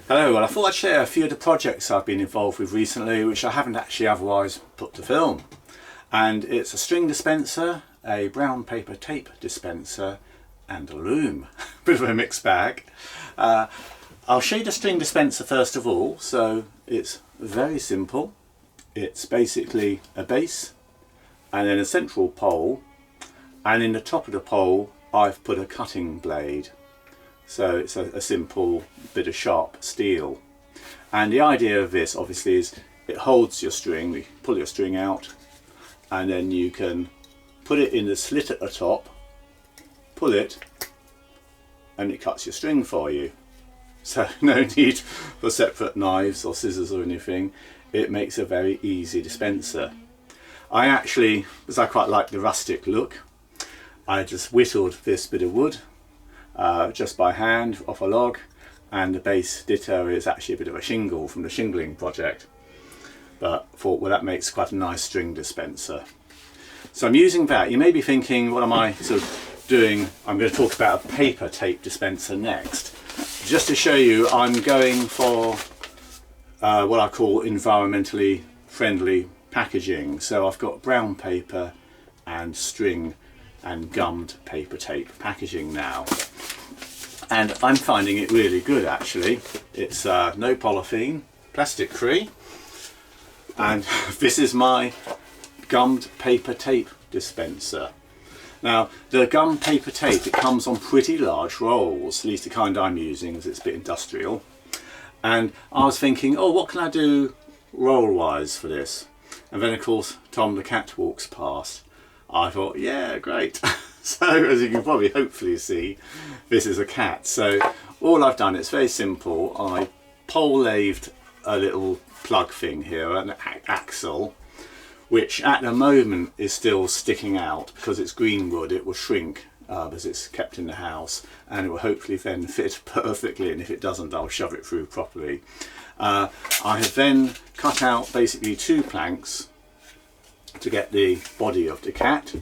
Hello, well I thought I'd share a few of the projects I've been involved with recently which I haven't actually otherwise put to film. And it's a string dispenser, a brown paper tape dispenser and a loom. Bit of a mixed bag. I'll show you the string dispenser first of all. So it's very simple. It's basically a base and then a central pole, and in the top of the pole I've put a cutting blade. So it's a simple bit of sharp steel. And the idea of this obviously is it holds your string. You pull your string out and then you can put it in the slit at the top, pull it, and it cuts your string for you. So no need for separate knives or scissors or anything. It makes a very easy dispenser. I actually, because I quite like the rustic look, I just whittled this bit of wood just by hand off a log, and the base ditto is actually a bit of a shingle from the shingling project, but thought, well, that makes quite a nice string dispenser. So I'm using that. You may be thinking, what am I sort of doing? I'm going to talk about a paper tape dispenser next. Just to show you, I'm going for what I call environmentally friendly packaging. So I've got brown paper and string and gummed paper tape packaging now, and I'm finding it really good actually. It's no polythene, plastic free, and this is my gummed paper tape dispenser. Now the gummed paper tape, it comes on pretty large rolls, at least the kind I'm using, as it's a bit industrial, and I was thinking, oh, what can I do roll wise for this? And then of course Tom the cat walks past. I thought, yeah, great. So as you can probably hopefully see, this is a cat. So all I've done, it's very simple. I pole lathed a little plug thing here, an axle, which at the moment is still sticking out because it's green wood. It will shrink as it's kept in the house, and it will hopefully then fit perfectly, and if it doesn't I'll shove it through properly. I have then cut out basically 2 planks to get the body of the cat,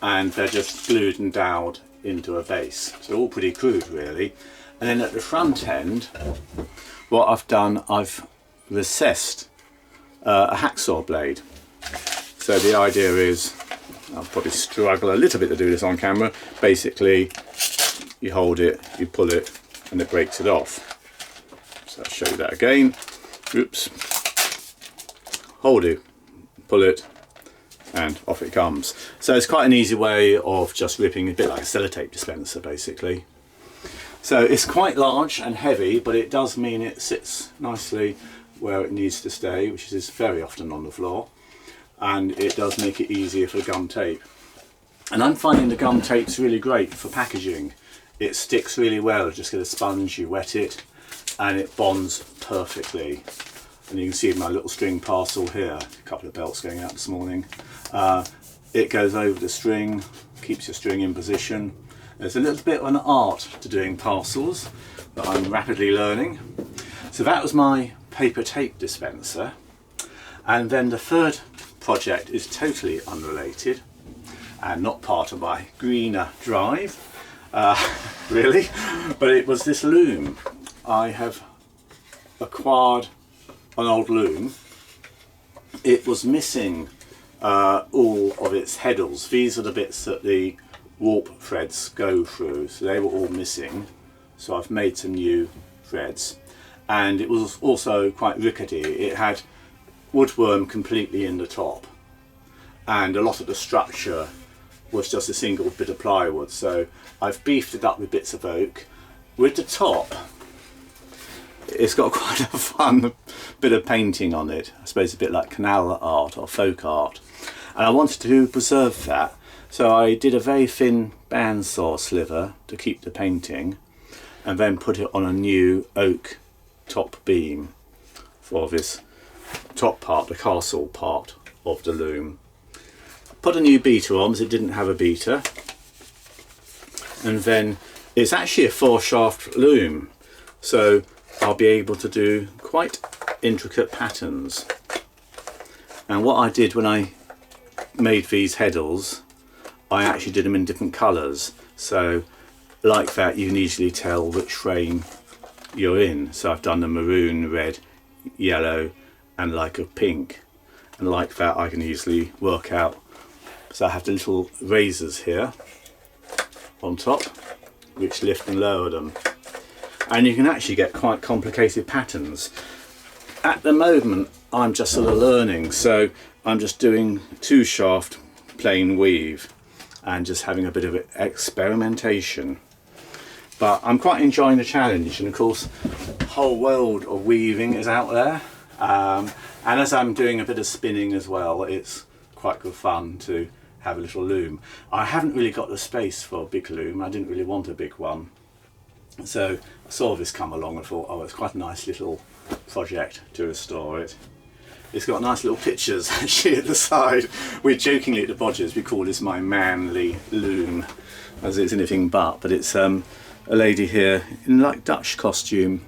and they're just glued and doweled into a base. So all pretty crude really. And then at the front end, what I've done, I've recessed a hacksaw blade. So the idea is, I'll probably struggle a little bit to do this on camera, basically you hold it, you pull it, and it breaks it off. So I'll show you that again. Oops. Hold it, pull it, and off it comes. So it's quite an easy way of just ripping, a bit like a sellotape dispenser basically. So it's quite large and heavy, but it does mean it sits nicely where it needs to stay, which is very often on the floor, and it does make it easier for gum tape. And I'm finding the gum tape's really great for packaging. It sticks really well. Just get a sponge, you wet it, and it bonds perfectly. And you can see my little string parcel here, a couple of belts going out this morning. It goes over the string, keeps your string in position. There's a little bit of an art to doing parcels that I'm rapidly learning. So that was my paper tape dispenser. And then the third project is totally unrelated and not part of my greener drive, really, but it was this loom. I have acquired an old loom. It was missing all of its heddles. These are the bits that the warp threads go through, so they were all missing. So I've made some new threads, and it was also quite rickety. It had woodworm completely in the top, and a lot of the structure was just a single bit of plywood. So I've beefed it up with bits of oak. With the top, it's got quite a fun bit of painting on it. I suppose a bit like canal art or folk art. And I wanted to preserve that. So I did a very thin bandsaw sliver to keep the painting, and then put it on a new oak top beam for this top part, the castle part of the loom. Put a new beater on because it didn't have a beater. And then it's actually a 4-shaft loom. So I'll be able to do quite intricate patterns. And what I did when I made these heddles, I actually did them in different colours. So like that you can easily tell which frame you're in. So I've done the maroon, red, yellow and like a pink, and like that I can easily work out. So I have the little razors here on top which lift and lower them, and you can actually get quite complicated patterns. At the moment I'm just sort of learning, so I'm just doing 2 shaft plain weave and just having a bit of experimentation. But I'm quite enjoying the challenge, and of course the whole world of weaving is out there, and as I'm doing a bit of spinning as well, it's quite good fun to have a little loom. I haven't really got the space for a big loom. I didn't really want a big one, so I saw this come along and thought, oh, it's quite a nice little project to restore it. It's got nice little pictures actually at the side. We jokingly at the Bodgers we call this my manly loom, as it's anything but it's a lady here in like Dutch costume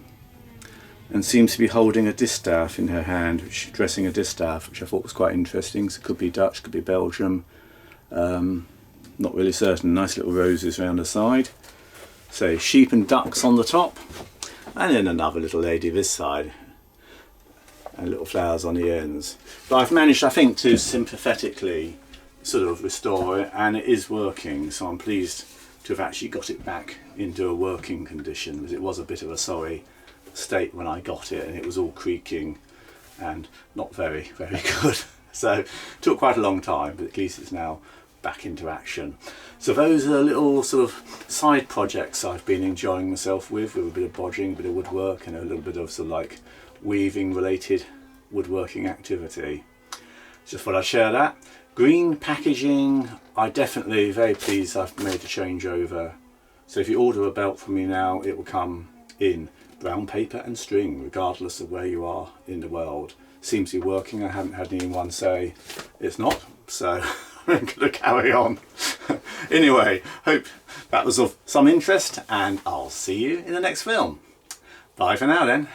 and seems to be holding a distaff in her hand, dressing a distaff, which I thought was quite interesting. So it could be Dutch, could be Belgium, not really certain. Nice little roses around the side. So sheep and ducks on the top, and then another little lady this side, and little flowers on the ends. But I've managed, I think, to sympathetically sort of restore it, and it is working, so I'm pleased to have actually got it back into a working condition, because it was a bit of a sorry state when I got it, and it was all creaking and not very good. So it took quite a long time, but at least it's now back into action. So those are little sort of side projects I've been enjoying myself with a bit of bodging, a bit of woodwork, and a little bit of sort of like weaving related woodworking activity. Just thought I'd share that. Green packaging, I definitely very pleased I've made a change over. So if you order a belt from me now, it will come in brown paper and string, regardless of where you are in the world. Seems to be working. I haven't had anyone say it's not, so I'm going to carry on. Anyway, hope that was of some interest, and I'll see you in the next film. Bye for now then.